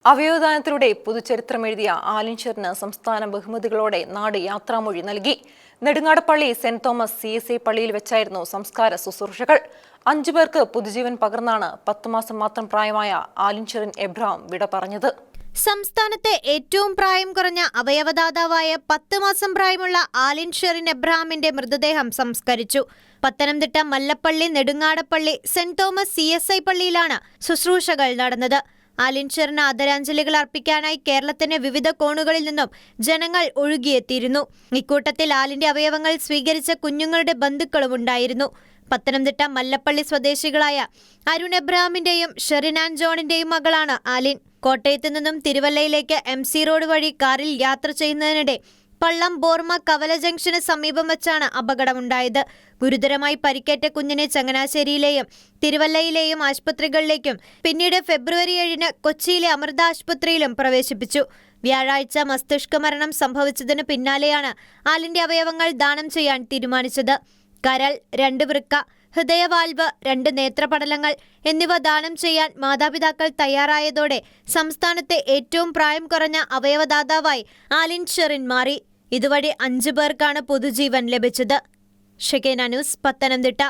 അവയവദാനത്തിലൂടെ പുതുചരിത്രമെഴുതിയ ആലിൻഷറിന് സംസ്ഥാന ബഹുമതികളോടെ നാട് യാത്രാമൊഴി നൽകി. നെടുങ്ങാടപ്പള്ളി സെന്റ് തോമസ് CSI പള്ളിയിൽ വെച്ചായിരുന്നു സംസ്കാര ശുശ്രൂഷകൾ. 5 പേർക്ക് പുതുജീവൻ പകർന്നാണ് 10 മാസം മാത്രം പ്രായമായ ആലിൻഷറിൻ എബ്രഹാം വിട പറഞ്ഞത്. സംസ്ഥാനത്തെ ഏറ്റവും പ്രായം കുറഞ്ഞ അവയവദാതാവായ 10 മാസം പ്രായമുള്ള ആലിൻഷറിൻ എബ്രഹാമിന്റെ മൃതദേഹം സംസ്കരിച്ചു. Pathanamthitta Mallappally Nedungadappally saint Thomas CSI പള്ളിയിലാണ് ശുശ്രൂഷകൾ നടന്നത്. ആലിൻഷറിന് ആദരാഞ്ജലികൾ അർപ്പിക്കാനായി കേരളത്തിന്റെ വിവിധ കോണുകളിൽ നിന്നും ജനങ്ങൾ ഒഴുകിയെത്തിയിരുന്നു. ഇക്കൂട്ടത്തിൽ ആലിന്റെ അവയവങ്ങൾ സ്വീകരിച്ച കുഞ്ഞുങ്ങളുടെ ബന്ധുക്കളും ഉണ്ടായിരുന്നു. പത്തനംതിട്ട മല്ലപ്പള്ളി സ്വദേശികളായ അരുൺ എബ്രഹാമിന്റെയും ഷെറിനാൻ ജോണിന്റെയും മകളാണ് ആലിൻ. കോട്ടയത്ത് നിന്നും തിരുവല്ലയിലേക്ക് MC റോഡ് വഴി കാറിൽ യാത്ര ചെയ്യുന്നതിനിടെ പള്ളം ബോർമ കവല ജംഗ്ഷന് സമീപം വെച്ചാണ് അപകടമുണ്ടായത്. ഗുരുതരമായി പരിക്കേറ്റ കുഞ്ഞിനെ ചങ്ങനാശ്ശേരിയിലെയും തിരുവല്ലയിലെയും ആശുപത്രികളിലേക്കും പിന്നീട് ഫെബ്രുവരി 7-ന് കൊച്ചിയിലെ അമൃത ആശുപത്രിയിലും പ്രവേശിപ്പിച്ചു. വ്യാഴാഴ്ച മസ്തിഷ്ക മരണം സംഭവിച്ചതിന് പിന്നാലെയാണ് ആലിന്റെ അവയവങ്ങൾ ദാനം ചെയ്യാൻ തീരുമാനിച്ചത്. കരൾ, 2 വൃക്ക, ഹൃദയവാൽവ്, 2 നേത്രപടലങ്ങൾ എന്നിവ ദാനം ചെയ്യാൻ മാതാപിതാക്കൾ തയ്യാറായതോടെ സംസ്ഥാനത്തെ ഏറ്റവും പ്രായം കുറഞ്ഞ അവയവദാതാവായി ആലിൻഷറിൻ മാറി. ഇതുവഴി 5 പേർക്കാണ് പുതുജീവൻ ലഭിച്ചത്. ഷെക്കേന ന്യൂസ്, പത്തനംതിട്ട.